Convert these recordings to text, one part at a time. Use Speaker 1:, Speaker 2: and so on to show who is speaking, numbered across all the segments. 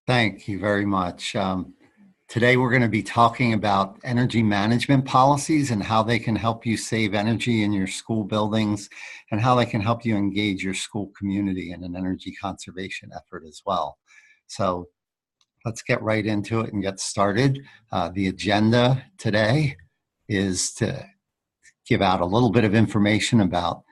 Speaker 1: Thank you very much. Today, we're going to be talking about energy management policies and how they can help you save energy in your school buildings and how they can help you engage your school community in an energy conservation effort as well. So let's get right into it and get started. The agenda today is to give out a little bit of information about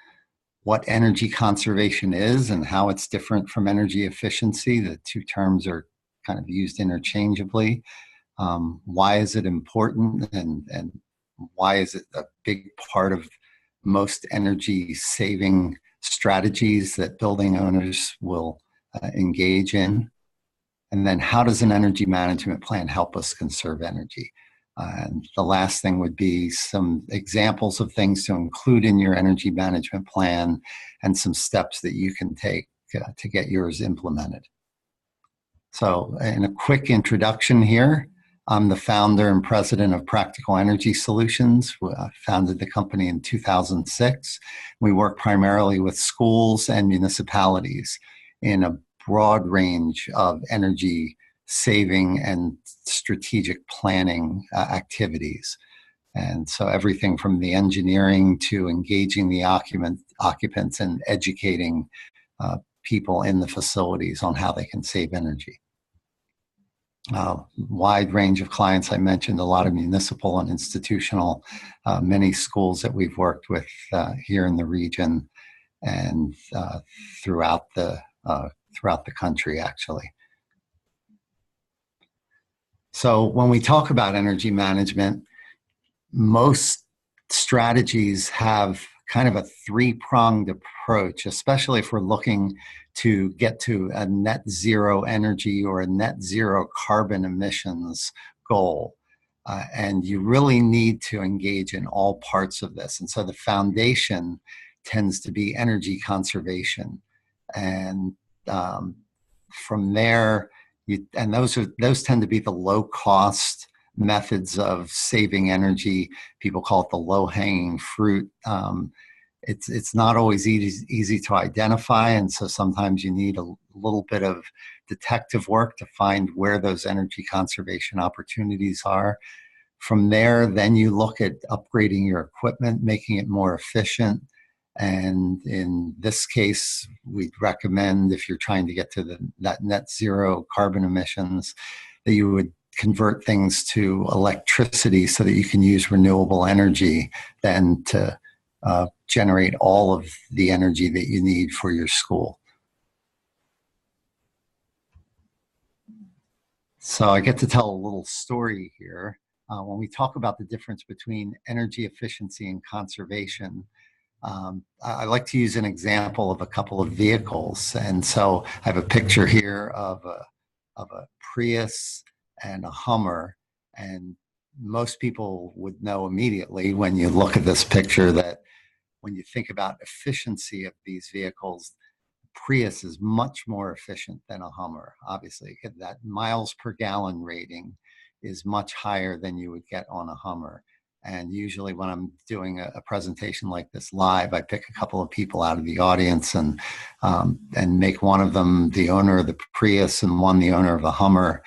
Speaker 1: what energy conservation is and how it's different from energy efficiency. The two terms are kind of used interchangeably. Why is it important, and why is it a big part of most energy saving strategies that building owners will engage in? And then how does an energy management plan help us conserve energy? And the last thing would be some examples of things to include in your energy management plan and some steps that you can take to get yours implemented. So in a quick introduction here, I'm the founder and president of Practical Energy Solutions. I founded the company in 2006. We work primarily with schools and municipalities in a broad range of energy saving and strategic planning activities. And so everything from the engineering to engaging the occupants and educating people in the facilities on how they can save energy. Wide range of clients. I mentioned a lot of municipal and institutional, many schools that we've worked with here in the region and throughout the country, actually. So when we talk about energy management, most strategies have kind of a three-pronged approach, especially if we're looking to get to a net zero energy or a net zero carbon emissions goal. And you really need to engage in all parts of this. And so the foundation tends to be energy conservation. And from there, those tend to be the low-cost methods of saving energy. People call it the low-hanging fruit. It's not always easy to identify, and so sometimes you need a little bit of detective work to find where those energy conservation opportunities are. From there, then you look at upgrading your equipment, making it more efficient. And in this case, we'd recommend, if you're trying to get to that net zero carbon emissions, that you would convert things to electricity so that you can use renewable energy then to generate all of the energy that you need for your school. So I get to tell a little story here. When we talk about the difference between energy efficiency and conservation, I like to use an example of a couple of vehicles. And so I have a picture here of a Prius and a Hummer. And most people would know immediately when you look at this picture that when you think about efficiency of these vehicles, Prius is much more efficient than a Hummer. Obviously, that miles per gallon rating is much higher than you would get on a Hummer. And usually when I'm doing a presentation like this live, I pick a couple of people out of the audience and make one of them the owner of the Prius and one the owner of the Hummer,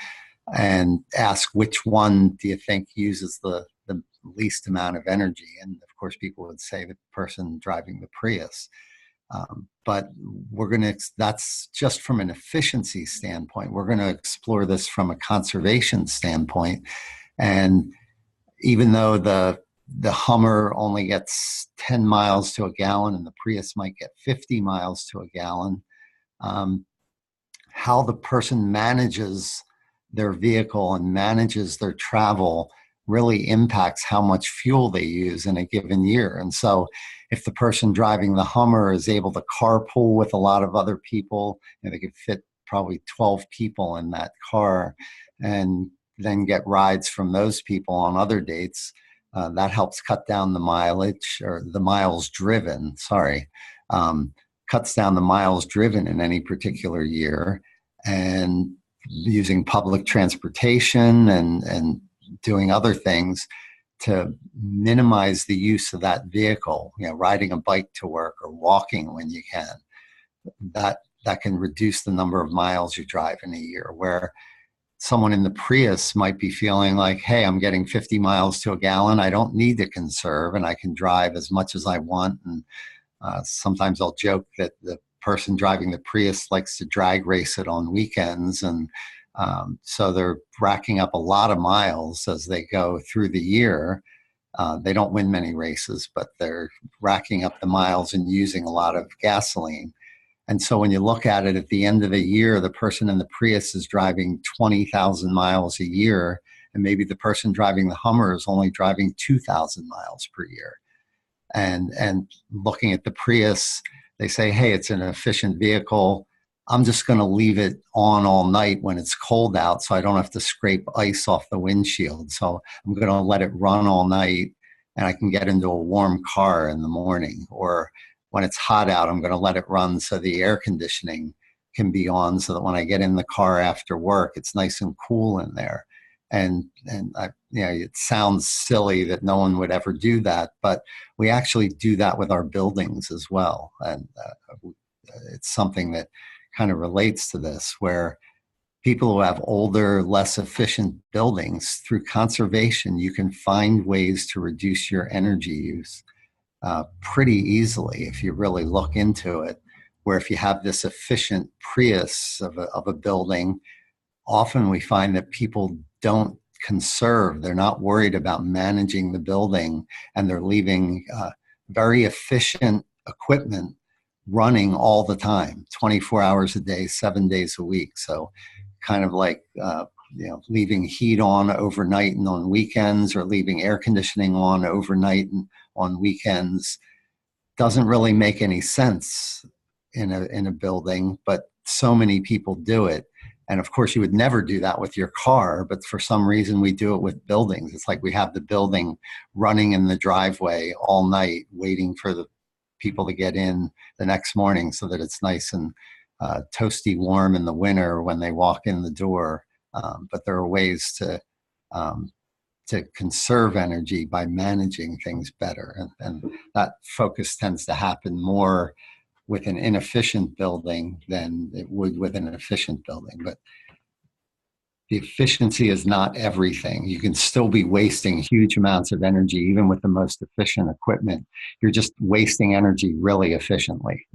Speaker 1: and ask which one do you think uses the least amount of energy. And of course, people would say the person driving the Prius. But that's just from an efficiency standpoint. We're going to explore this from a conservation standpoint. And even though the Hummer only gets 10 miles to a gallon and the Prius might get 50 miles to a gallon, how the person manages their vehicle and manages their travel really impacts how much fuel they use in a given year. And so if the person driving the Hummer is able to carpool with a lot of other people, they could fit probably 12 people in that car and then get rides from those people on other dates. That helps cut down the mileage, or the miles driven, cuts down the miles driven in any particular year. And using public transportation and doing other things to minimize the use of that vehicle, riding a bike to work or walking when you can, that can reduce the number of miles you drive in a year. Where someone in the Prius might be feeling like, hey, I'm getting 50 miles to a gallon. I don't need to conserve, and I can drive as much as I want. And sometimes I'll joke that the person driving the Prius likes to drag race it on weekends. And so they're racking up a lot of miles as they go through the year. They don't win many races, but they're racking up the miles and using a lot of gasoline. And so when you look at it at the end of the year, the person in the Prius is driving 20,000 miles a year, and maybe the person driving the Hummer is only driving 2,000 miles per year. And looking at the Prius, they say, hey, it's an efficient vehicle. I'm just going to leave it on all night when it's cold out so I don't have to scrape ice off the windshield. So I'm going to let it run all night, and I can get into a warm car in the morning. Or when it's hot out, I'm going to let it run so the air conditioning can be on, so that when I get in the car after work, it's nice and cool in there. And it sounds silly that no one would ever do that, but we actually do that with our buildings as well. And it's something that kind of relates to this, where people who have older, less efficient buildings, through conservation, you can find ways to reduce your energy use pretty easily if you really look into it. Where if you have this efficient Prius of a building, often we find that people don't conserve. They're not worried about managing the building, and they're leaving very efficient equipment running all the time, 24 hours a day, 7 days a week. So kind of like leaving heat on overnight and on weekends, or leaving air conditioning on overnight and on weekends, doesn't really make any sense in a building, but so many people do it. And of course, you would never do that with your car, but for some reason we do it with buildings. It's like we have the building running in the driveway all night, waiting for the people to get in the next morning so that it's nice and toasty warm in the winter when they walk in the door. But there are ways to conserve energy by managing things better. And that focus tends to happen more with an inefficient building than it would with an efficient building. But the efficiency is not everything. You can still be wasting huge amounts of energy, even with the most efficient equipment. You're just wasting energy really efficiently.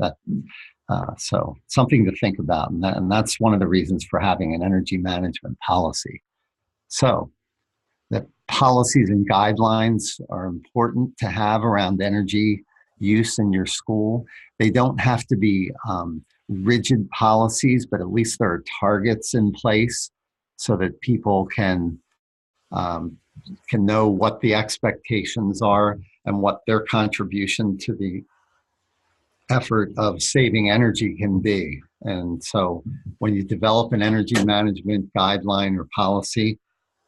Speaker 1: So something to think about. And that's one of the reasons for having an energy management policy. So the policies and guidelines are important to have around energy use in your school. They don't have to be rigid policies, but at least there are targets in place so that people can know what the expectations are and what their contribution to the effort of saving energy can be. And so when you develop an energy management guideline or policy, it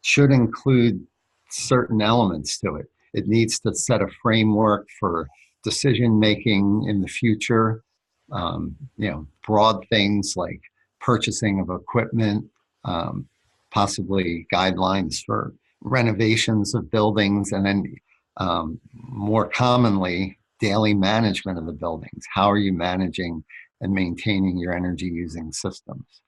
Speaker 1: should include certain elements to it. It needs to set a framework for decision making in the future, broad things like purchasing of equipment, possibly guidelines for renovations of buildings, and then more commonly, daily management of the buildings. How are you managing and maintaining your energy using systems?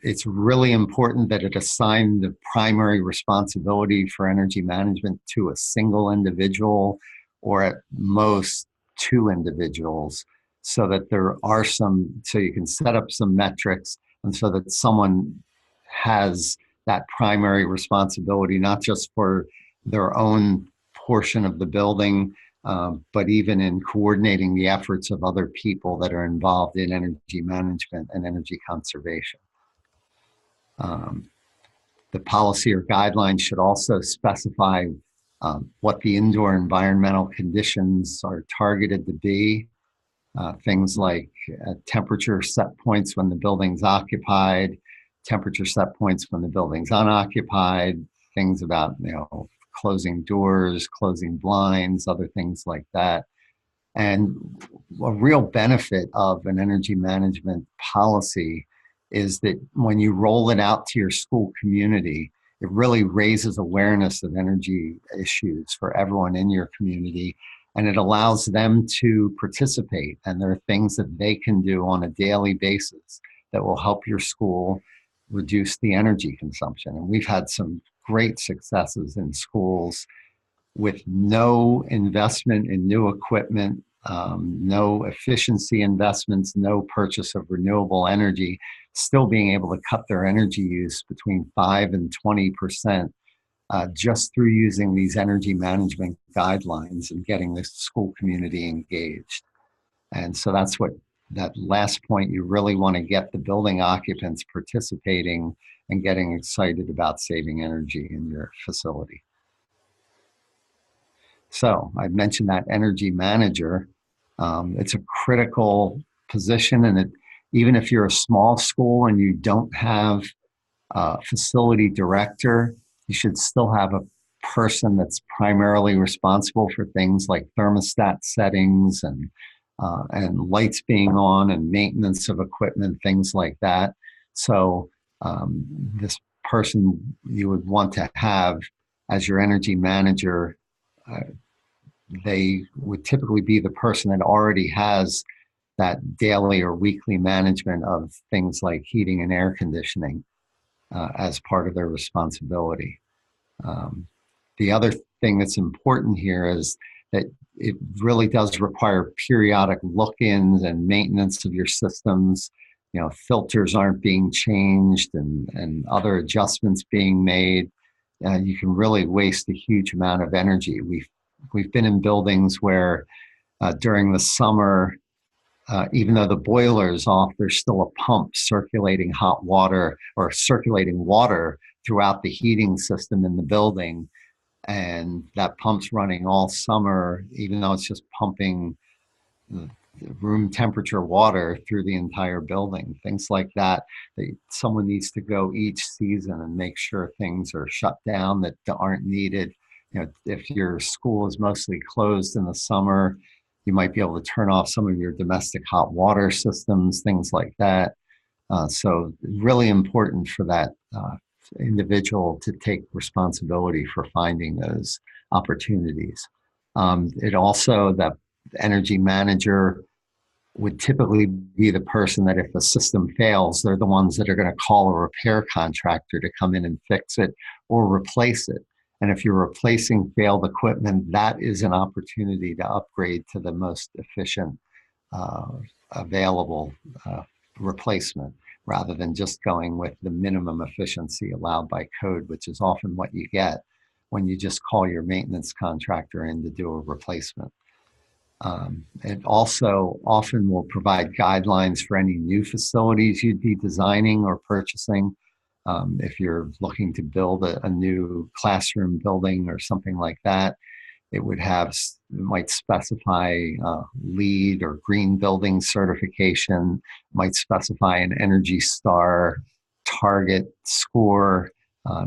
Speaker 1: It's really important that it assign the primary responsibility for energy management to a single individual, or at most 2 individuals, so that so you can set up some metrics, and so that someone has that primary responsibility, not just for their own portion of the building, but even in coordinating the efforts of other people that are involved in energy management and energy conservation. The policy or guidelines should also specify what the indoor environmental conditions are targeted to be. Things like temperature set points when the building's occupied, temperature set points when the building's unoccupied, things about closing doors, closing blinds, other things like that. And a real benefit of an energy management policy is that when you roll it out to your school community, it really raises awareness of energy issues for everyone in your community, and it allows them to participate. And there are things that they can do on a daily basis that will help your school reduce the energy consumption. And we've had some great successes in schools with no investment in new equipment, no efficiency investments, no purchase of renewable energy, still being able to cut their energy use between 5 and 20%, just through using these energy management guidelines and getting the school community engaged. And so that's what that last point, you really want to get the building occupants participating and getting excited about saving energy in your facility. So I mentioned that energy manager. It's a critical position, and even if you're a small school and you don't have a facility director, you should still have a person that's primarily responsible for things like thermostat settings and lights being on and maintenance of equipment, things like that. So this person you would want to have as your energy manager, they would typically be the person that already has that daily or weekly management of things like heating and air conditioning as part of their responsibility. The other thing that's important here is that it really does require periodic look-ins and maintenance of your systems. You know, filters aren't being changed and other adjustments being made. You can really waste a huge amount of energy. We've been in buildings where during the summer, even though the boiler is off, there's still a pump circulating hot water or circulating water throughout the heating system in the building. And that pump's running all summer, even though it's just pumping room temperature water through the entire building. Things like that, someone needs to go each season and make sure things are shut down that aren't needed. You know, if your school is mostly closed in the summer, you might be able to turn off some of your domestic hot water systems, things like that. So really important for that individual to take responsibility for finding those opportunities. It also, the energy manager would typically be the person that if the system fails, they're the ones that are going to call a repair contractor to come in and fix it or replace it. And if you're replacing failed equipment, that is an opportunity to upgrade to the most efficient available replacement, rather than just going with the minimum efficiency allowed by code, which is often what you get when you just call your maintenance contractor in to do a replacement. It also often will provide guidelines for any new facilities you'd be designing or purchasing. If you're looking to build a new classroom building or something like that, it might specify LEED or green building certification, might specify an Energy Star target score.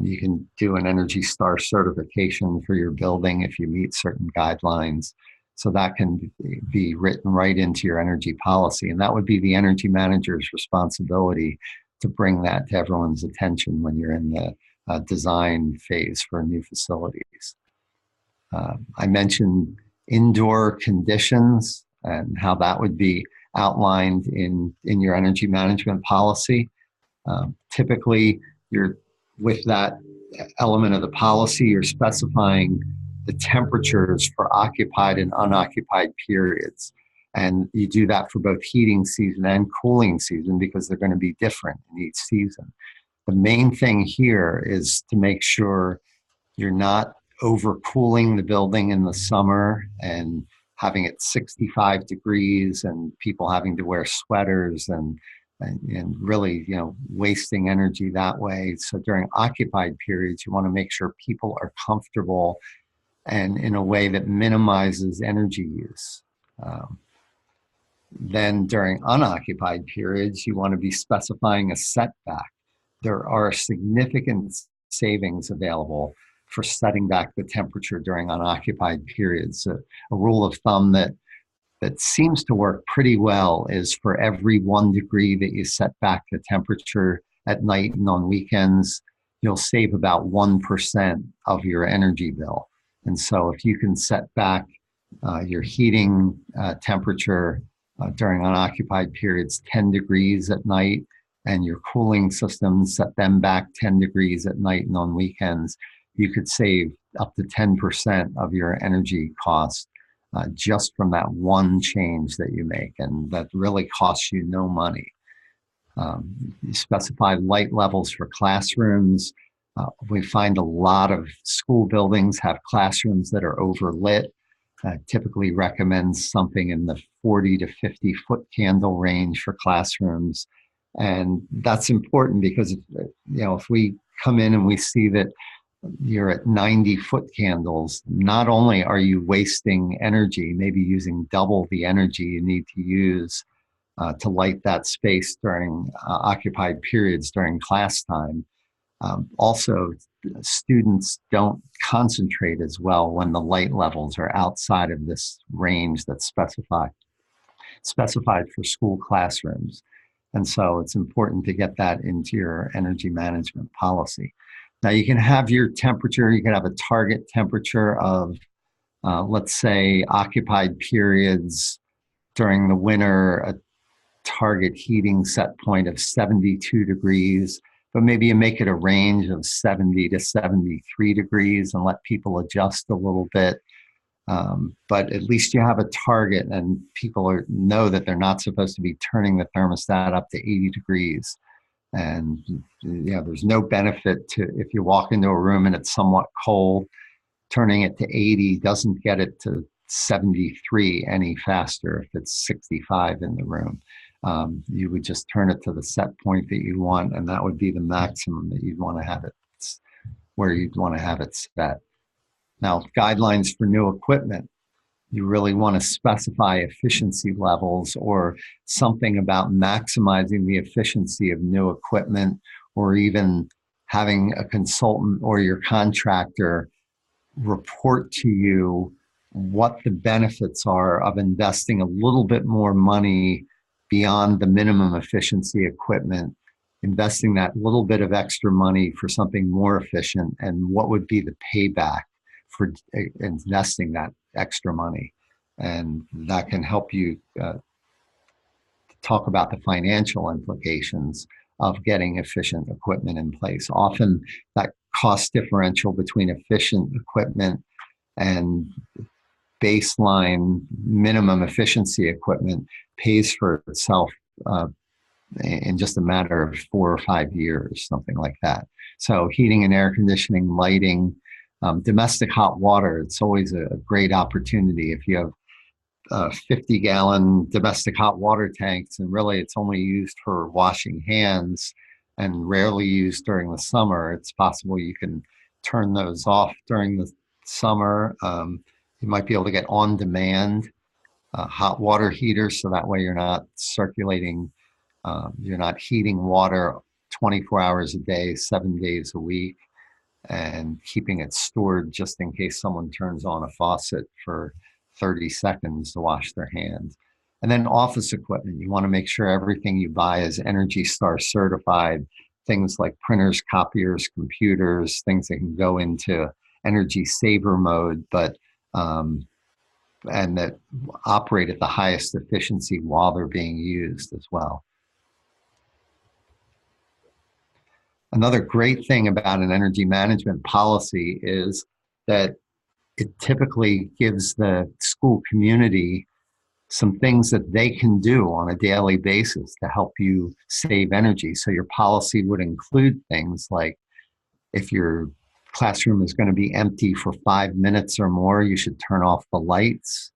Speaker 1: You can do an Energy Star certification for your building if you meet certain guidelines. So that can be written right into your energy policy. And that would be the energy manager's responsibility to bring that to everyone's attention when you're in the design phase for new facilities. I mentioned indoor conditions and how that would be outlined in your energy management policy. Typically, with that element of the policy, you're specifying the temperatures for occupied and unoccupied periods. And you do that for both heating season and cooling season because they're going to be different in each season. The main thing here is to make sure you're not overcooling the building in the summer and having it 65 degrees and people having to wear sweaters and really, wasting energy that way. So during occupied periods, you want to make sure people are comfortable and in a way that minimizes energy use. Then during unoccupied periods, you want to be specifying a setback. There are significant savings available for setting back the temperature during unoccupied periods. A rule of thumb that seems to work pretty well is for every 1 degree that you set back the temperature at night and on weekends, you'll save about 1% of your energy bill. And so if you can set back your heating temperature during unoccupied periods 10 degrees at night, and your cooling systems, set them back 10 degrees at night and on weekends, you could save up to 10% of your energy cost just from that one change that you make. And that really costs you no money. You specify light levels for classrooms. We find a lot of school buildings have classrooms that are overlit. Typically recommends something in the 40 to 50 foot candle range for classrooms. And that's important because, if we come in and we see that you're at 90 foot candles, not only are you wasting energy, maybe using double the energy you need to use to light that space during occupied periods during class time. Also, students don't concentrate as well when the light levels are outside of this range that's specified for school classrooms. And so it's important to get that into your energy management policy. Now you can have your temperature, you can have a target temperature of, let's say, occupied periods during the winter, a target heating set point of 72 degrees, but maybe you make it a range of 70 to 73 degrees and let people adjust a little bit. But at least you have a target, and people know that they're not supposed to be turning the thermostat up to 80 degrees. And there's no benefit to, if you walk into a room and it's somewhat cold, turning it to 80 doesn't get it to 73 any faster if it's 65 in the room. You would just turn it to the set point that you want, and that would be the maximum that you'd want to have it, where you'd want to have it set. Now, guidelines for new equipment. You really want to specify efficiency levels or something about maximizing the efficiency of new equipment, or even having a consultant or your contractor report to you what the benefits are of investing a little bit more money beyond the minimum efficiency equipment, investing that little bit of extra money for something more efficient, and what would be the payback for investing that extra money. And that can help you talk about the financial implications of getting efficient equipment in place. Often that cost differential between efficient equipment and baseline minimum efficiency equipment pays for itself in just a matter of 4 or 5 years, something like that. So heating and air conditioning, lighting, domestic hot water, it's always a great opportunity. If you have 50-gallon domestic hot water tanks, and really it's only used for washing hands and rarely used during the summer, it's possible you can turn those off during the summer. You might be able to get on-demand hot water heaters, so that way you're not circulating, you're not heating water 24 hours a day, 7 days a week, and keeping it stored just in case someone turns on a faucet for 30 seconds to wash their hands. And then office equipment, you want to make sure everything you buy is Energy Star certified, things like printers, copiers, computers, things that can go into energy saver mode, but and that operate at the highest efficiency while they're being used as well. Another great thing about an energy management policy is that it typically gives the school community some things that they can do on a daily basis to help you save energy. So your policy would include things like, if your classroom is going to be empty for 5 minutes or more, you should turn off the lights.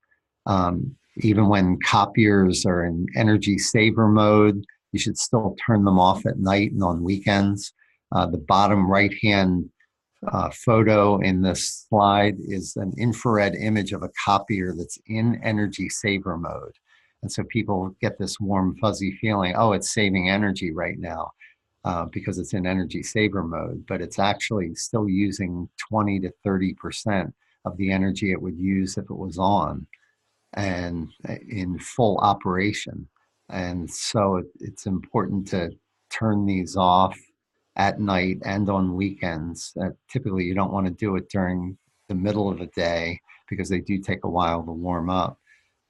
Speaker 1: Even when copiers are in energy saver mode, you should still turn them off at night and on weekends. The bottom right-hand photo in this slide is an infrared image of a copier that's in energy saver mode. And so people get this warm, fuzzy feeling, oh, it's saving energy right now because it's in energy saver mode, but it's actually still using 20 to 30% of the energy it would use if it was on and in full operation. And so it's important to turn these off at night and on weekends. Typically, you don't want to do it during the middle of the day because they do take a while to warm up.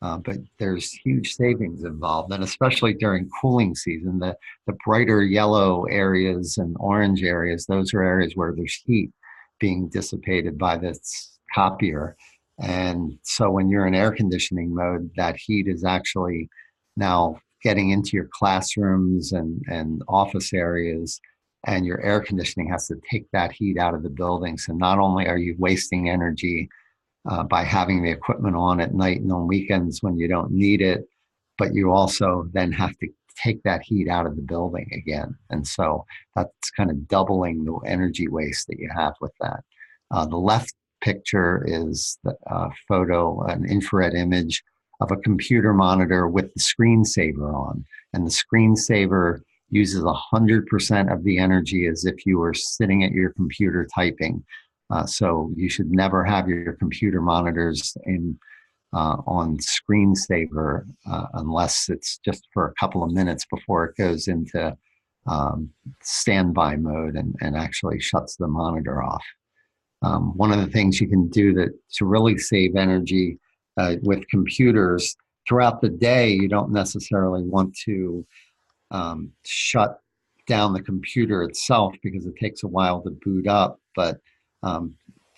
Speaker 1: But there's huge savings involved, and especially during cooling season, the brighter yellow areas and orange areas, those are areas where there's heat being dissipated by this copier. And so when you're in air conditioning mode, that heat is actually now getting into your classrooms and office areas, and your air conditioning has to take that heat out of the building. So not only are you wasting energy by having the equipment on at night and on weekends when you don't need it, but you also then have to take that heat out of the building again. And so that's kind of doubling the energy waste that you have with that. The left picture is the photo, an infrared image of a computer monitor with the screensaver on. And the screensaver uses 100% of the energy as if you were sitting at your computer typing. So you should never have your computer monitors on screensaver unless it's just for a couple of minutes before it goes into standby mode and actually shuts the monitor off. One of the things you can do to really save energy with computers throughout the day, you don't necessarily want to shut down the computer itself because it takes a while to boot up, but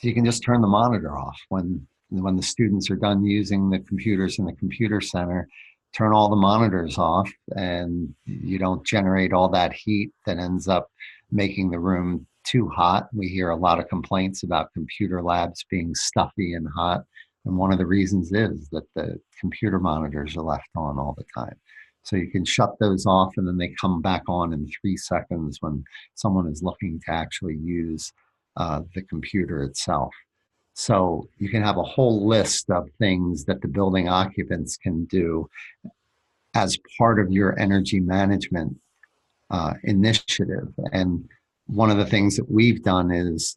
Speaker 1: you can just turn the monitor off when the students are done using the computers in the computer center. Turn all the monitors off, and you don't generate all that heat that ends up making the room too hot. We hear a lot of complaints about computer labs being stuffy and hot, and one of the reasons is that the computer monitors are left on all the time. So you can shut those off, and then they come back on in 3 seconds when someone is looking to actually use the computer itself. So you can have a whole list of things that the building occupants can do as part of your energy management initiative. And one of the things that we've done is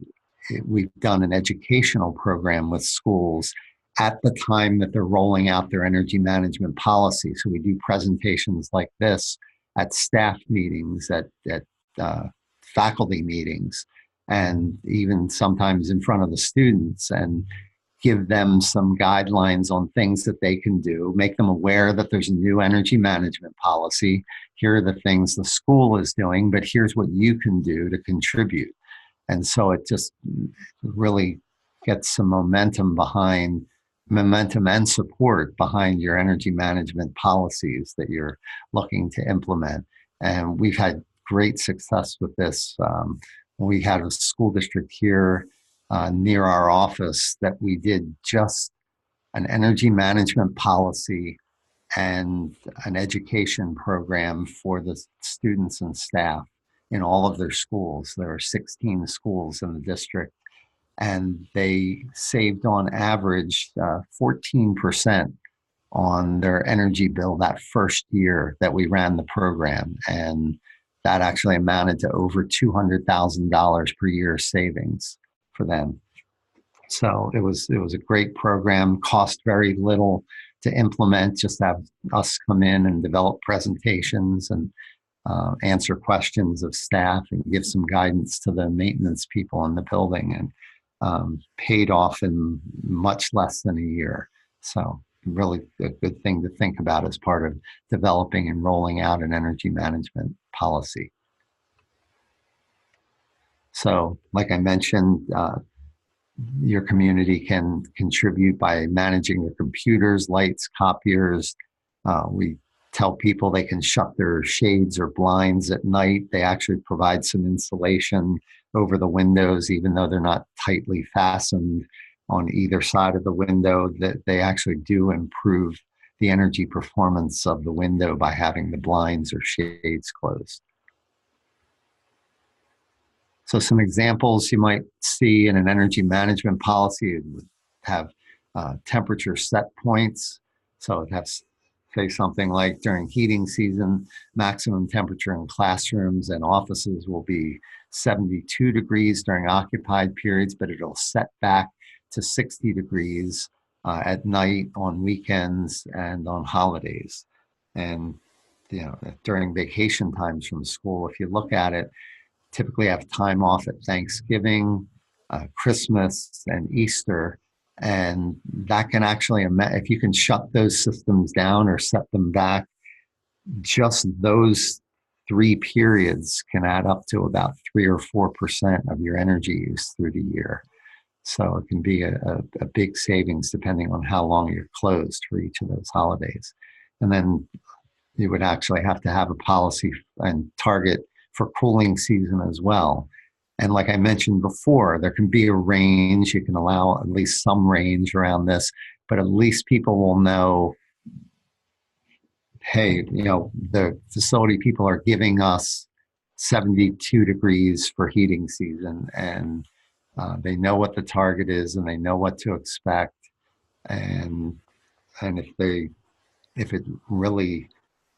Speaker 1: we've done an educational program with schools at the time that they're rolling out their energy management policy. So we do presentations like this at staff meetings, at faculty meetings, and even sometimes in front of the students, and give them some guidelines on things that they can do, make them aware that there's a new energy management policy. Here are the things the school is doing, but here's what you can do to contribute. And so it just really gets some momentum and support behind your energy management policies that you're looking to implement. And we've had great success with this. We had a school district here near our office that we did just an energy management policy and an education program for the students and staff in all of their schools. There are 16 schools in the district, and they saved on average 14% on their energy bill that first year that we ran the program. And that actually amounted to over $200,000 per year savings for them. So it was a great program, cost very little to implement, just have us come in and develop presentations and answer questions of staff and give some guidance to the maintenance people in the building, and paid off in much less than a year. So really a good thing to think about as part of developing and rolling out an energy management policy. So like I mentioned, your community can contribute by managing their computers, lights, copiers. We tell people they can shut their shades or blinds at night. They actually provide some insulation over the windows, even though they're not tightly fastened on either side of the window, that they actually do improve the energy performance of the window by having the blinds or shades closed. So some examples you might see in an energy management policy would have temperature set points. So it has, say, something like during heating season, maximum temperature in classrooms and offices will be 72 degrees during occupied periods, but it'll set back to 60 degrees at night, on weekends, and on holidays. And during vacation times from school, if you look at it, typically have time off at Thanksgiving, Christmas, and Easter, And that can actually, if you can shut those systems down or set them back, just those 3 periods can add up to about 3 or 4% of your energy use through the year. So it can be a big savings depending on how long you're closed for each of those holidays. And then you would actually have to have a policy and target for cooling season as well. And like I mentioned before, there can be a range. You can allow at least some range around this, but at least people will know, hey, the facility people are giving us 72 degrees for heating season, and they know what the target is and they know what to expect. And if it really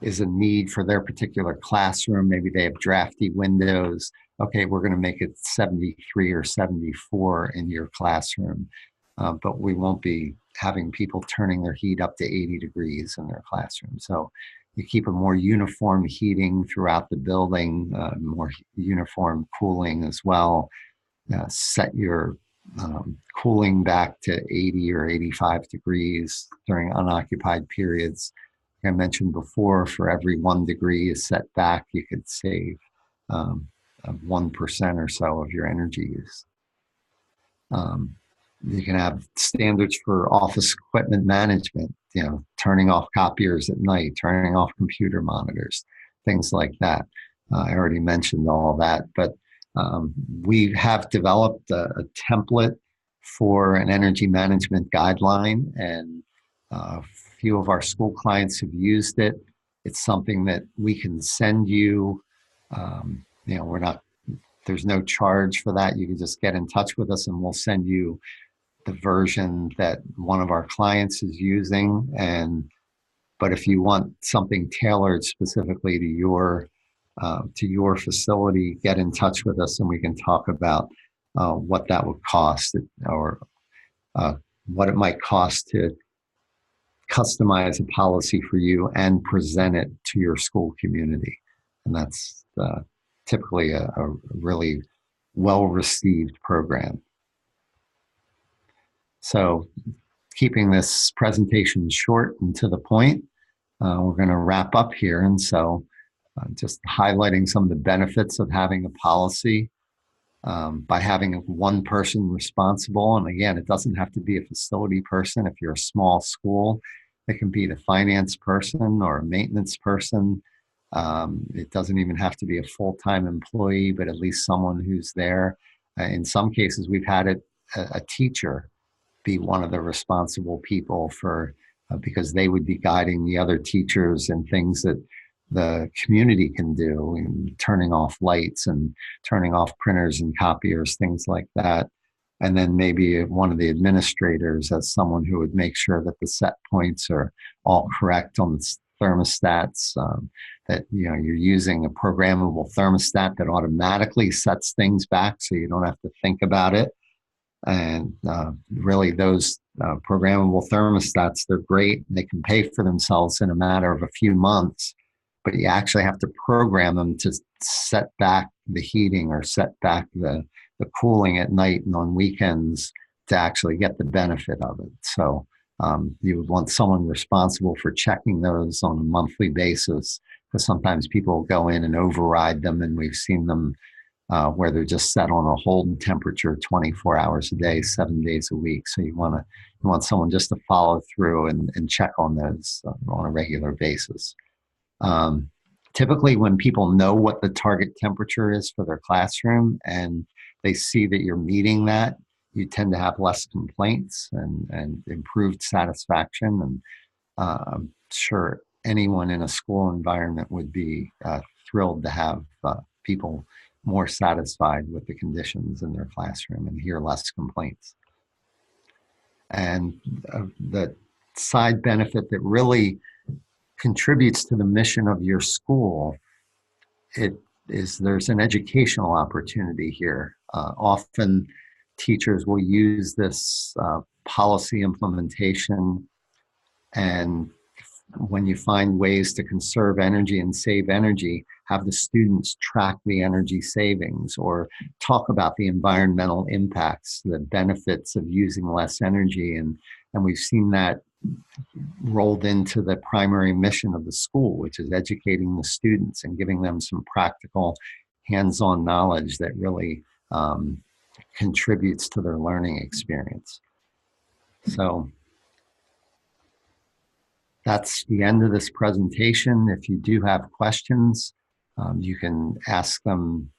Speaker 1: is a need for their particular classroom, maybe they have drafty windows. Okay, we're going to make it 73 or 74 in your classroom, but we won't be having people turning their heat up to 80 degrees in their classroom. So you keep a more uniform heating throughout the building, more uniform cooling as well. Set your cooling back to 80 or 85 degrees during unoccupied periods. I mentioned before, for every 1 degree is set back, you could save 1% or so of your energy use. You can have standards for office equipment management, turning off copiers at night, turning off computer monitors, things like that. I already mentioned all that, but we have developed a template for an energy management guideline, and a few of our school clients have used it. It's something that we can send you. There's no charge for that. You can just get in touch with us and we'll send you the version that one of our clients is using. But if you want something tailored specifically to your facility, get in touch with us and we can talk about what that would cost, or what it might cost to customize a policy for you and present it to your school community. And that's typically a really well-received program. So keeping this presentation short and to the point, we're going to wrap up here. And so just highlighting some of the benefits of having a policy by having one person responsible. And again, it doesn't have to be a facility person. If you're a small school, it can be the finance person or a maintenance person. It doesn't even have to be a full-time employee, but at least someone who's there. In some cases, we've had a teacher be one of the responsible people for, because they would be guiding the other teachers in things that the community can do, and turning off lights and turning off printers and copiers, things like that. And then maybe one of the administrators as someone who would make sure that the set points are all correct on the thermostats, that you're using a programmable thermostat that automatically sets things back so you don't have to think about it. And really those programmable thermostats, they're great. They can pay for themselves in a matter of a few months, but you actually have to program them to set back the heating or set back the cooling at night and on weekends to actually get the benefit of it. So you would want someone responsible for checking those on a monthly basis, because sometimes people go in and override them, and we've seen them where they're just set on a hold temperature 24 hours a day, 7 days a week. So you want someone just to follow through and check on those on a regular basis. Typically, when people know what the target temperature is for their classroom and they see that you're meeting that, you tend to have less complaints and improved satisfaction. And I'm sure anyone in a school environment would be thrilled to have people more satisfied with the conditions in their classroom and hear less complaints. And the side benefit that really contributes to the mission of your school, there's an educational opportunity here. Often teachers will use this policy implementation, and when you find ways to conserve energy and save energy, have the students track the energy savings or talk about the environmental impacts, the benefits of using less energy. And we've seen that rolled into the primary mission of the school, which is educating the students and giving them some practical hands-on knowledge that really contributes to their learning experience. So that's the end of this presentation. If you do have questions, you can ask them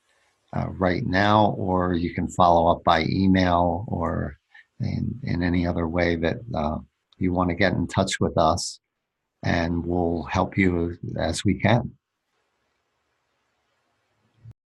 Speaker 1: right now, or you can follow up by email or in any other way that you want to get in touch with us, and we'll help you as we can.